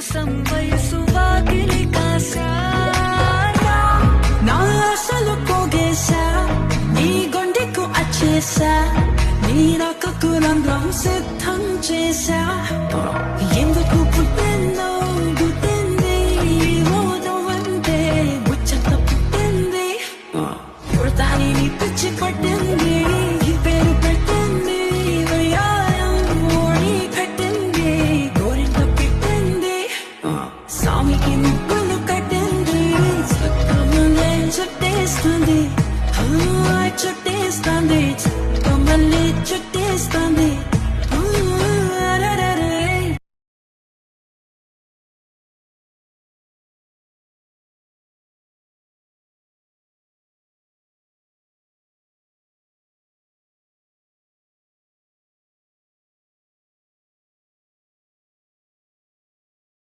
కోసం వయసు వాకిలి కాశారా నా ఆశలు పోగేశా నీ గుండెకు అచ్చేసా నీ రాకకు రంధ్రం సిద్ధం చేశా